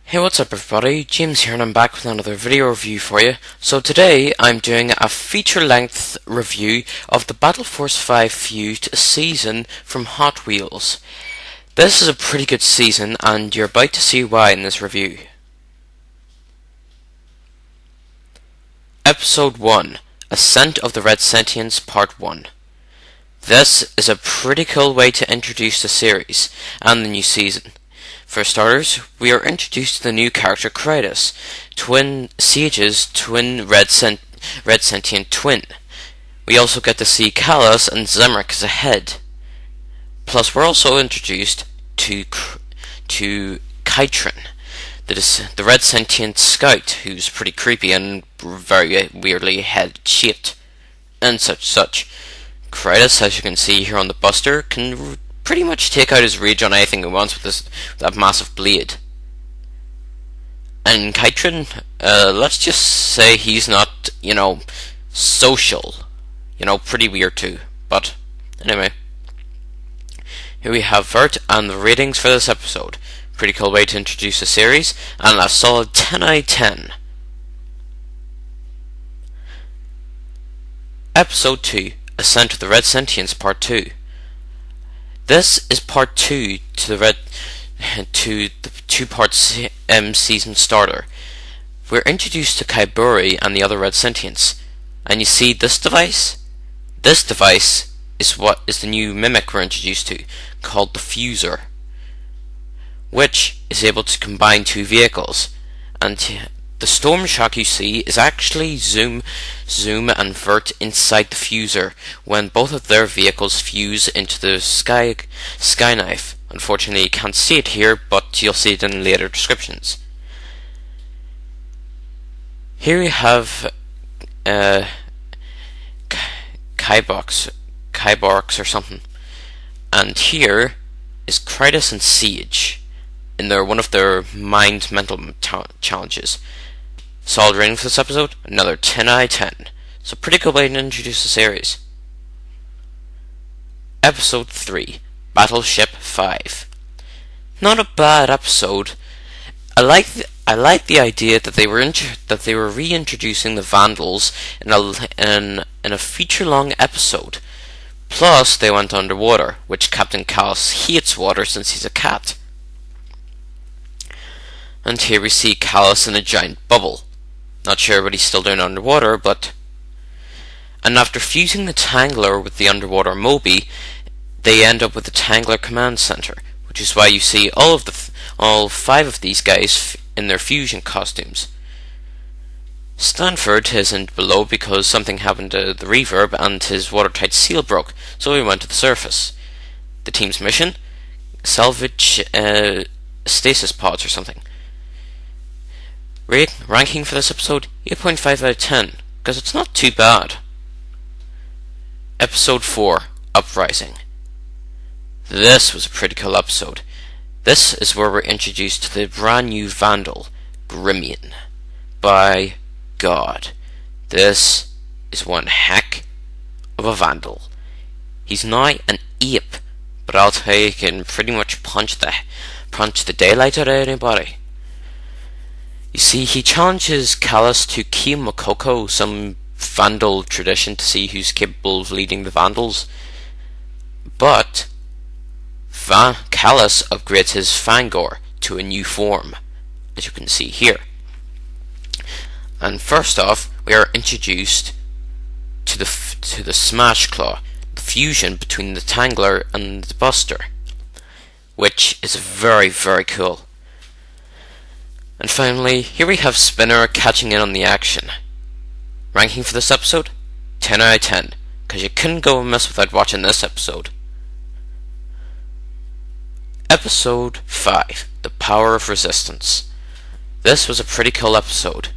Hey, what's up everybody, James here and I'm back with another video review for you. So today I'm doing a feature-length review of the Battle Force 5 Fused season from Hot Wheels. This is a pretty good season and you're about to see why in this review. Episode 1, Ascent of the Red Sentients Part 1. This is a pretty cool way to introduce the series and the new season. For starters, we are introduced to the new character Kharamanos, Siege's twin red sentient twin. We also get to see Callus and Zemric as a head. Plus, we're also introduced to Kytrin, the red sentient scout, who's pretty creepy and very weirdly head-shaped, and such. Kharamanos, as you can see here on the Buster, can pretty much take out his rage on anything he wants with that massive blade. And Kytrin, let's just say he's not, social. Pretty weird too. But, anyway. Here we have Vert and the ratings for this episode. Pretty cool way to introduce the series, and a solid 10 out of 10. Episode 2, Ascent of the Red Sentients Part 2. This is part 2 to the two-part season starter. We're introduced to Kyburi and the other red sentients, and you see this device? This device is what is the new mimic we're introduced to, called the Fuser, which is able to combine two vehicles. And the Storm Shock you see is actually Zoom and Vert inside the Fuser when both of their vehicles fuse into the Sky Knife. Unfortunately, you can't see it here, but you'll see it in later descriptions. Here we have Kyborx or something, and here is Kharamanos and Siege in one of their mental challenges. Solid rating for this episode, another 10 out of 10. So pretty good way to introduce the series. Episode 3, Battleship 5. Not a bad episode. I like the idea that they were reintroducing the Vandals in a feature-long episode. Plus, they went underwater, which Captain Callus hates water since he's a cat. And here we see Callus in a giant bubble. Not sure what he's still doing underwater, but... And after fusing the Tangler with the underwater Moby, they end up with the Tangler Command Center, which is why you see all 5 of these guys in their fusion costumes. Stanford isn't below because something happened to the reverb and his watertight seal broke, so he went to the surface. The team's mission? Salvage stasis pods or something. Ranking for this episode, 8.5 out of 10, because it's not too bad. Episode 4, Uprising. This was a pretty cool episode. This is where we're introduced to the brand new Vandal, Grimion. By God, this is one heck of a Vandal. He's now an ape, but I'll tell you, he can pretty much punch the daylight out of anybody. You see, he challenges Callus to Kiyomokoko, some Vandal tradition, to see who's capable of leading the Vandals. But Callus upgrades his Fangor to a new form, as you can see here. And first off, we are introduced to the Smash Claw, the fusion between the Tangler and the Buster, which is very, very cool. And finally, here we have Spinner catching in on the action. Ranking for this episode? 10 out of 10, because you couldn't go amiss without watching this episode. Episode 5, The Power of Resistance. This was a pretty cool episode.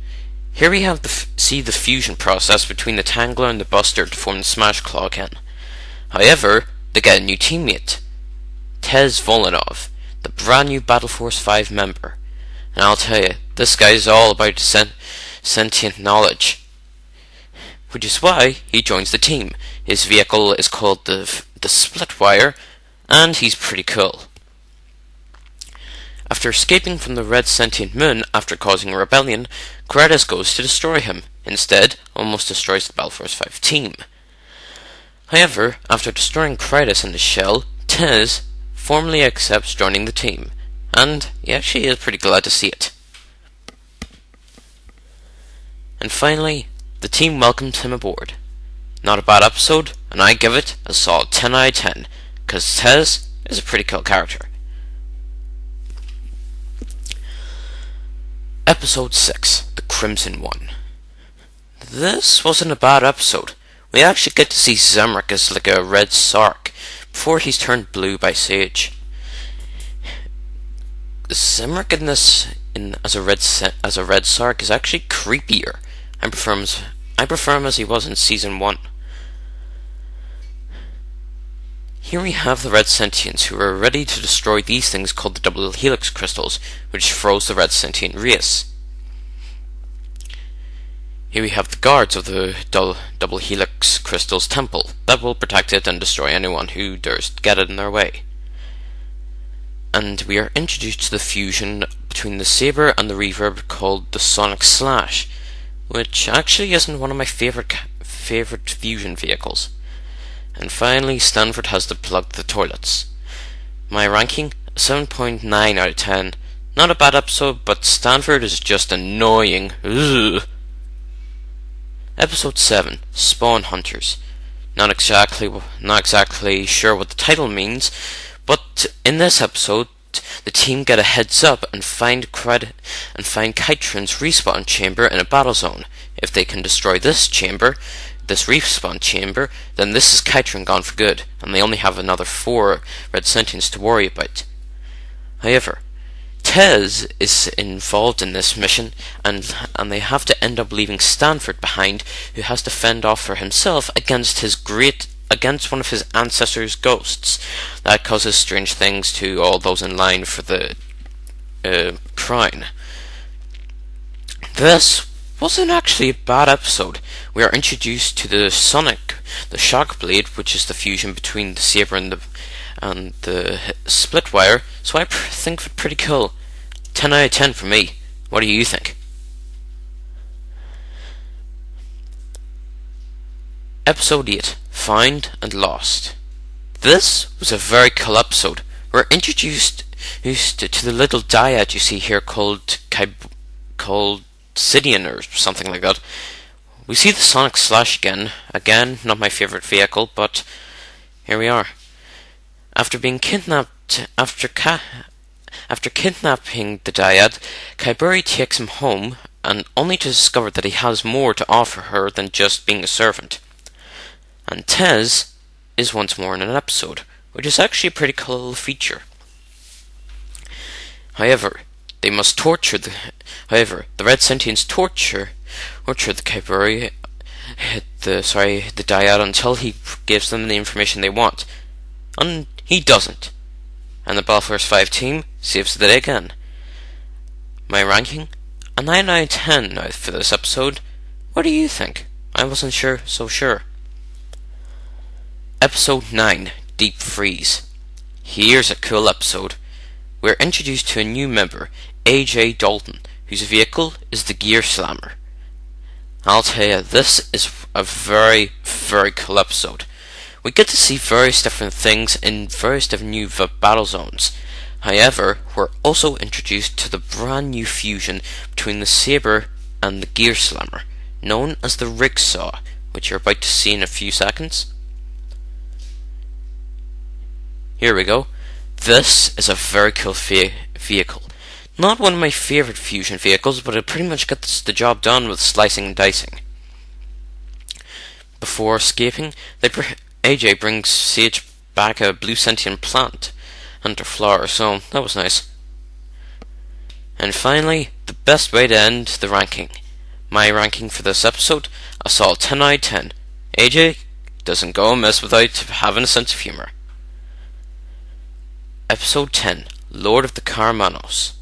Here we have see the fusion process between the Tangler and the Buster to form the Smash Claw again. However, they get a new teammate, Tez Volanov, the brand new Battle Force 5 member. And I'll tell you, this guy's all about sentient knowledge, which is why he joins the team. His vehicle is called the Splitwire, and he's pretty cool. After escaping from the red sentient moon after causing a rebellion, Kharamanos goes to destroy him. Instead, almost destroys the Balfour's 5 team. However, after destroying Kharamanos and his shell, Tez formally accepts joining the team, and he actually is pretty glad to see it. And finally, the team welcomes him aboard. Not a bad episode, and I give it a solid 10 out of 10, because Tez is a pretty cool character. Episode 6, The Crimson One. This wasn't a bad episode. We actually get to see Zamorak as like a red Sark, before he's turned blue by Sage. Zamorak in this, as a red Sark, is actually creepier. I prefer him as he was in Season 1. Here we have the red Sentients, who are ready to destroy these things called the double helix crystals, which froze the red sentient race. Here we have the guards of the double helix crystals temple that will protect it and destroy anyone who dares get it in their way. And we are introduced to the fusion between the Saber and the Reverb called the Sonic Slash, which actually isn't one of my favorite fusion vehicles. And finally, Stanford has to plug the toilets. My ranking, 7.9 out of 10. Not a bad episode, but Stanford is just annoying. Ugh. Episode 7, Spawn Hunters. Not exactly sure what the title means, but in this episode, the team get a heads up and find Kytron's respawn chamber in a battle zone. If they can destroy this respawn chamber, then this is Kytron gone for good, and they only have another 4 red sentients to worry about. However, Tez is involved in this mission, and they have to end up leaving Stanford behind, who has to fend off for himself against one of his ancestors' ghosts. That causes strange things to all those in line for the crown. This wasn't actually a bad episode. We are introduced to the shock blade, which is the fusion between the Saber and the split wire, so I think it's pretty cool. 10 out of 10 for me. What do you think? Episode 8, Found and Lost. This was a very cool episode. We're introduced to the little dyad you see here called Sidian or something like that. We see the Sonic Slash again, not my favorite vehicle, but here we are. After being kidnapped, after kidnapping the dyad, Kyburi takes him home, and only to discover that he has more to offer her than just being a servant. And Tez is once more in an episode, which is actually a pretty cool feature. However, the red sentients torture the Kyburi, the dyad, until he gives them the information they want. And he doesn't. And the Balfour's 5 team saves the day again. My ranking, a 9 out of 10 now for this episode. What do you think? I wasn't so sure. Episode 9, Deep Freeze. Here's a cool episode. We're introduced to a new member, AJ Dalton, whose vehicle is the Gear Slammer. I'll tell you, this is a very, very cool episode. We get to see various different things in various different new battle zones. However, we're also introduced to the brand new fusion between the Saber and the Gear Slammer, known as the Rigsaw, which you're about to see in a few seconds. Here we go. This is a very cool vehicle. Not one of my favourite fusion vehicles, but it pretty much gets the job done with slicing and dicing. Before escaping, AJ brings Sage back a blue sentient plant and her flower, so that was nice. And finally, the best way to end the ranking. My ranking for this episode, a solid 10 out of 10. AJ doesn't go amiss without having a sense of humour. Episode 10, Lord of the Kharamanos.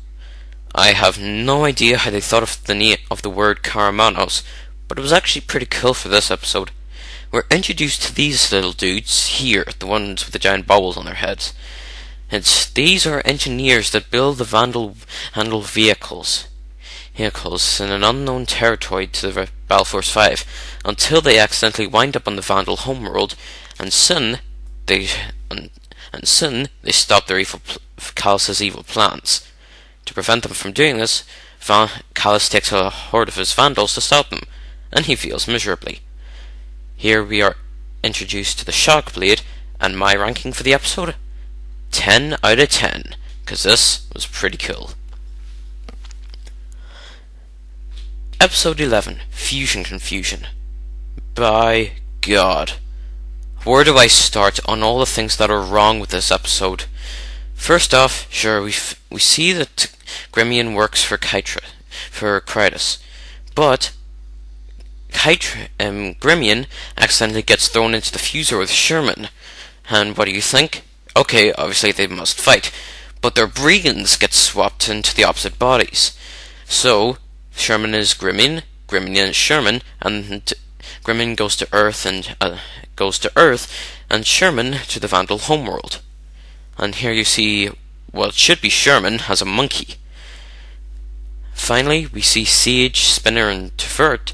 I have no idea how they thought of the name of the word Kharamanos, but it was actually pretty cool for this episode. We're introduced to these little dudes here, the ones with the giant bubbles on their heads. These are engineers that build the Vandal vehicles in an unknown territory to the Balforce 5 until they accidentally wind up on the Vandal homeworld, and soon they stop their Callus's evil plans. To prevent them from doing this, Callus takes a horde of his Vandals to stop them, and he fails miserably. Here we are introduced to the Shockblade, and my ranking for the episode? 10 out of 10, because this was pretty cool. Episode 11, Fusion Confusion. By God. Where do I start on all the things that are wrong with this episode? First off, sure, we see that Grimion works for Krytos, but Grimion accidentally gets thrown into the fuser with Sherman, and what do you think? Okay, obviously they must fight, but their brains get swapped into the opposite bodies. So, Sherman is Grimion, Grimion is Sherman, and Grimion goes to Earth, and Sherman to the Vandal homeworld. And here you see what should be Sherman as a monkey. Finally, we see Sage, Spinner, and Tvert,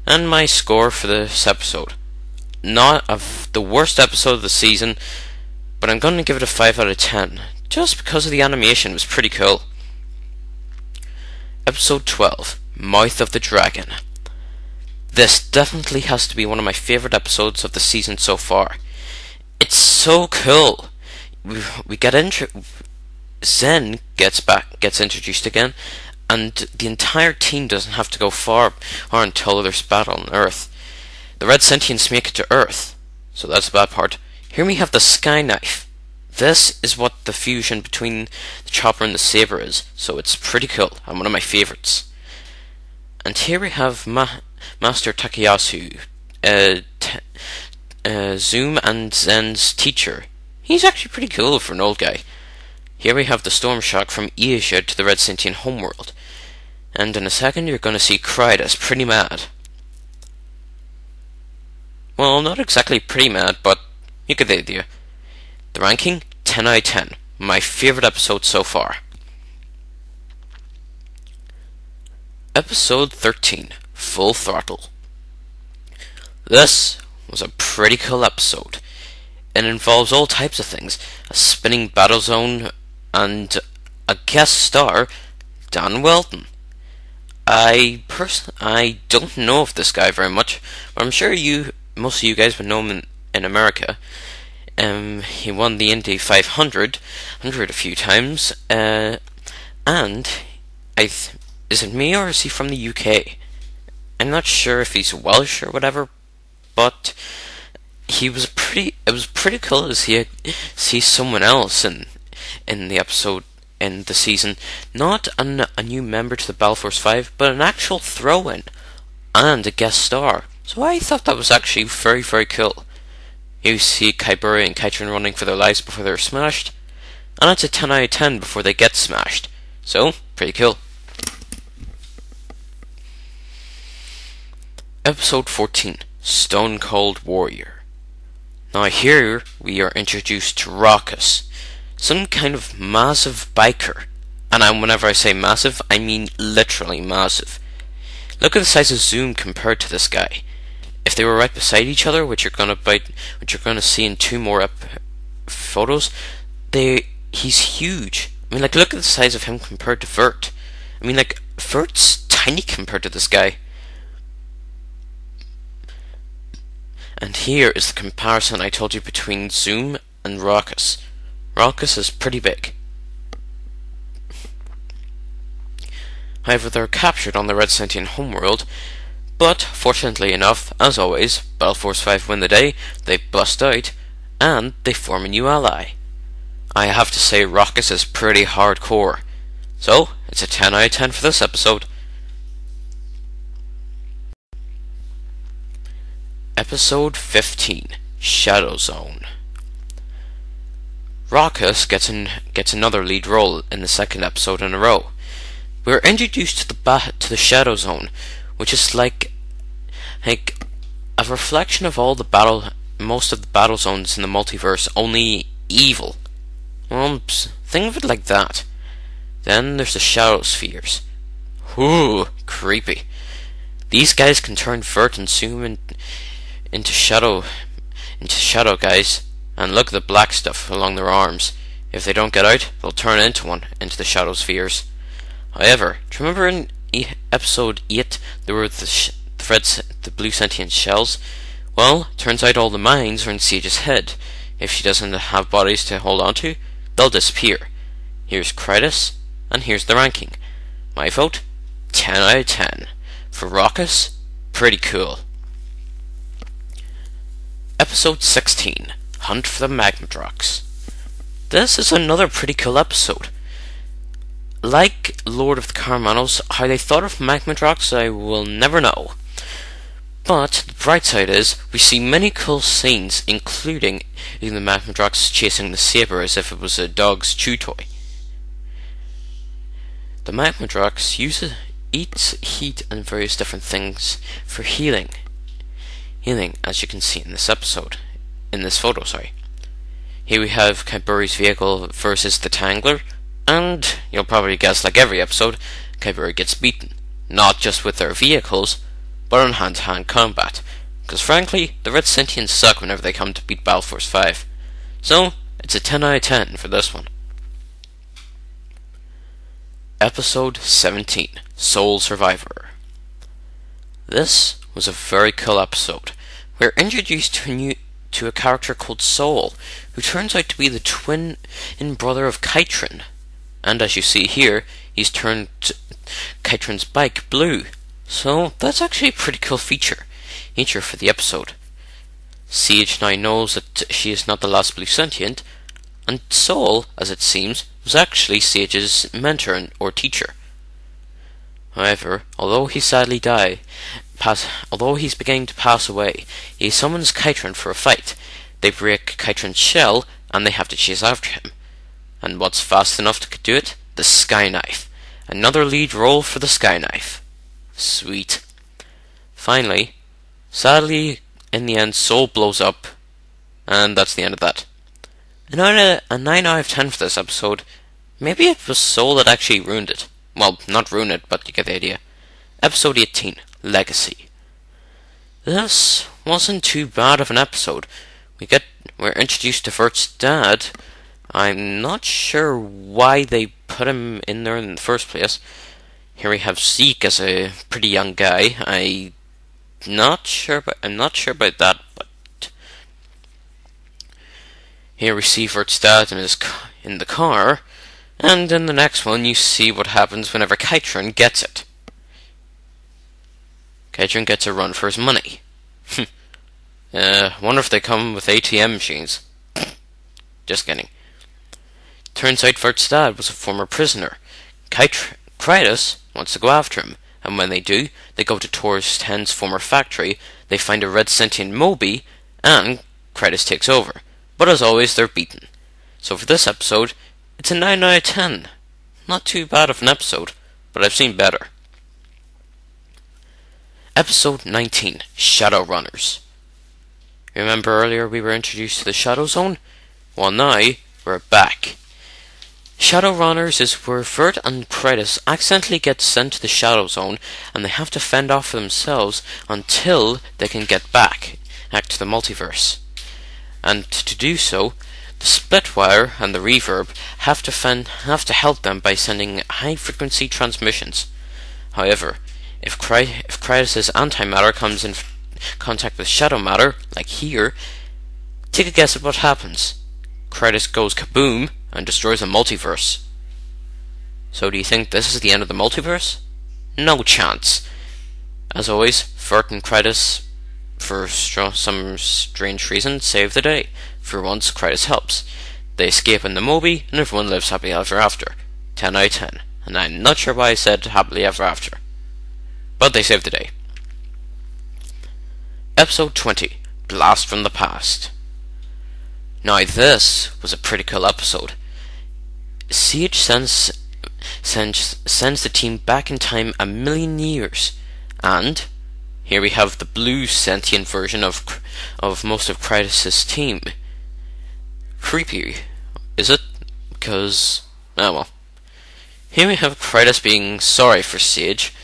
and my score for this episode. Not of the worst episode of the season, but I'm going to give it a 5 out of 10, just because of the animation was pretty cool. Episode 12, Mouth of the Dragon. This definitely has to be one of my favourite episodes of the season so far. It's so cool. We get Zen gets introduced again, and the entire team doesn't have to go far or until there's battle on Earth. The red sentients make it to Earth, so that's the bad part. Here we have the Sky Knife. This is what the fusion between the chopper and the saber is, so it's pretty cool and one of my favourites. And here we have Master Takayasu, Zoom and Zen's teacher. He's actually pretty cool for an old guy. Here we have the Storm Shock from Asia to the Red Sentient homeworld. And in a second you're going to see Krytos pretty mad. Well, not exactly pretty mad, but you get the idea. The ranking? 10 out of 10. My favourite episode so far. Episode 13, Full Throttle. This was a pretty cool episode. It involves all types of things, a spinning battle zone, and a guest star, Dan Welton. I don't know of this guy very much, but I'm sure most of you guys would know him in America. He won the Indy 500 a few times, and is it me or is he from the UK? I'm not sure if he's Welsh or whatever, but it was pretty cool to see someone else in the episode, in the season, not a new member to the Balforce 5, but an actual throw-in and a guest star. So I thought that was actually very, very cool. You see Kybura and Kytrin running for their lives before they're smashed, and it's a 10 out of 10 before they get smashed. So, pretty cool. Episode 14, Stone Cold Warrior. Now here we are introduced to Raucus, some kind of massive biker. And whenever I say massive, I mean literally massive. Look at the size of Zoom compared to this guy. If they were right beside each other, which you're gonna see in two more photos, he's huge. I mean, like, look at the size of him compared to Vert. I mean, like, Vert's tiny compared to this guy. And here is the comparison I told you between Zoom and Raucus. Raucus is pretty big. However, they're captured on the Red Sentient homeworld, but fortunately enough, as always, Balforce 5 win the day, they bust out, and they form a new ally. I have to say Raucus is pretty hardcore. So, it's a 10 out of 10 for this episode. Episode 15, Shadow Zone. Raucus gets another lead role in the second episode in a row. We're introduced to the Shadow Zone, which is like a reflection of most of the battle zones in the multiverse, only evil. Well, think of it like that. Then there's the shadow spheres. Ooh, creepy. These guys can turn vert and zoom into shadow, guys. And look at the black stuff along their arms. If they don't get out, they'll turn into one, into the shadow spheres. However, do you remember in episode 8 there were the blue sentient shells? Well, turns out all the mines are in Siege's head. If she doesn't have bodies to hold on to, they'll disappear. Here's Kratos, and here's the ranking. My vote, 10 out of 10. For Raucous, pretty cool. Episode 16, Hunt for the Magmatrox. This is another pretty cool episode. Like Lord of the Kharamanos, how they thought of Magmatrox I will never know. But the bright side is, we see many cool scenes, including the Magmatrox chasing the saber as if it was a dog's chew toy. The Magmatrox eats heat and various different things for healing. Healing, as you can see in this episode. In this photo, sorry. Here we have Kaiburi's vehicle versus the Tangler, and you'll probably guess, like every episode, Kaiburi gets beaten. Not just with their vehicles, but on hand-to-hand combat. Because frankly, the Red Sentients suck whenever they come to beat Battle Force 5. So, it's a 10 out of 10 for this one. Episode 17, Soul Survivor. This was a very cool episode. We're introduced to a character called Soul, who turns out to be the twin brother of Kytrin. And as you see here, he's turned Kytrin's bike blue. So that's actually a pretty cool feature for the episode. Siege now knows that she is not the last blue sentient, and Soul, as it seems, was actually Siege's mentor or teacher. However, although he's beginning to pass away, he summons Kytrin for a fight. They break Kytrin's shell, and they have to chase after him. And what's fast enough to do it? The Sky Knife. Another lead role for the Sky Knife. Sweet. Finally, sadly, in the end, Soul blows up, and that's the end of that. A 9 out of 10 for this episode. Maybe it was Soul that actually ruined it. Well, not ruin it, but you get the idea. Episode 18, Legacy. This wasn't too bad of an episode. We're introduced to Vert's dad. I'm not sure why they put him in there in the first place. Here we have Zeke as a pretty young guy. I'm not sure about that, but here we see Vert's dad in the car, and in the next one you see what happens whenever Kytrin gets it. Kytrin gets a run for his money. Wonder if they come with ATM machines. Just kidding. Turns out Vert's dad was a former prisoner. Kratos wants to go after him, and when they do, they go to Taurus 10's former factory, they find a red sentient Moby, and Kratos takes over. But as always, they're beaten. So for this episode, it's a 9 out of 10. Not too bad of an episode, but I've seen better. Episode 19, Shadowrunners. Remember earlier we were introduced to the Shadow Zone? Well, now we're back. Shadowrunners is where Vert and Kratos accidentally get sent to the Shadow Zone, and they have to fend off for themselves until they can get back to the multiverse. And to do so, the Splitwire and the Reverb have to help them by sending high-frequency transmissions. However, if Kratos' antimatter comes in contact with shadow matter, like here, take a guess at what happens. Kratos goes kaboom and destroys the multiverse. So do you think this is the end of the multiverse? No chance. As always, Vert and Kratos, for some strange reason, save the day. For once, Kratos helps. They escape in the Moby, and everyone lives happily ever after. 10 out of 10. And I'm not sure why I said happily ever after. But they saved the day. Episode 20, Blast from the Past. Now this was a pretty cool episode. Siege sends the team back in time 1,000,000 years, and here we have the blue sentient version of most of Kratos' team. Creepy, is it? because, oh well. Here we have Kratos being sorry for Sage,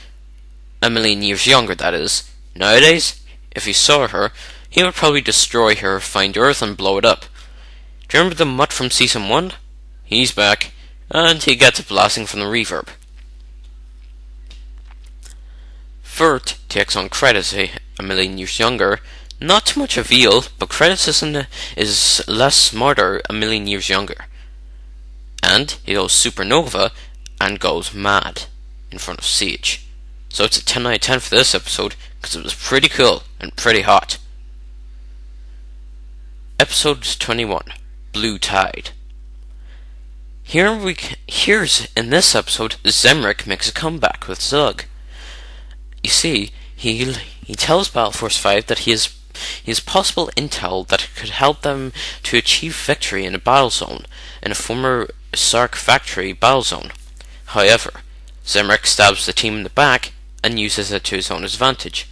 a million years younger that is. Nowadays, if he saw her, he would probably destroy her, find Earth and blow it up. Do you remember the Mutt from Season 1? He's back, and he gets a blasting from the reverb. Vert takes on Kratos, a million years younger. Not too much of Eel, but Kratos is less smarter, a million years younger. And he goes supernova and goes mad in front of Sage. So it's a 10 out of 10 for this episode, because it was pretty cool and pretty hot. Episode 21, Blue Tide. Here's in this episode, Zemric makes a comeback with Zug. You see, he tells Battle Force 5 that he has possible intel that could help them to achieve victory in a battle zone, in a former Sark factory battle zone. However, Zemric stabs the team in the back and uses it to his own advantage.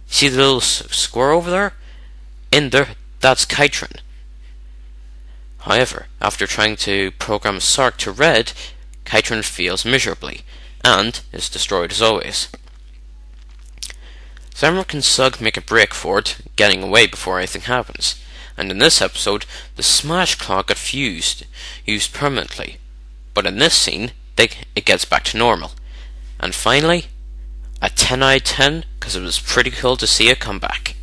See the little square over there? In there, that's Kytron. However, after trying to program Sark to red, Kytron fails miserably, and is destroyed as always. Zemric and Zug make a break for it, getting away before anything happens, and in this episode, the Smash Clock got used permanently, but in this scene, it gets back to normal. And finally, a 10 out of 10, because it was pretty cool to see it come back.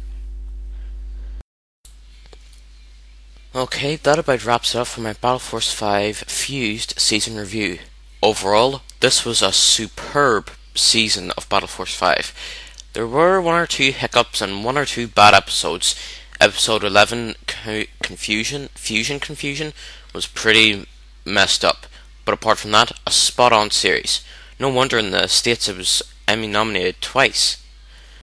Okay, that about wraps it up for my Battle Force 5 Fused season review. Overall, this was a superb season of Battle Force 5. There were one or two hiccups and one or two bad episodes. Episode 11, Fusion Confusion, was pretty messed up. But apart from that, a spot-on series. No wonder in the States it was Emmy nominated twice.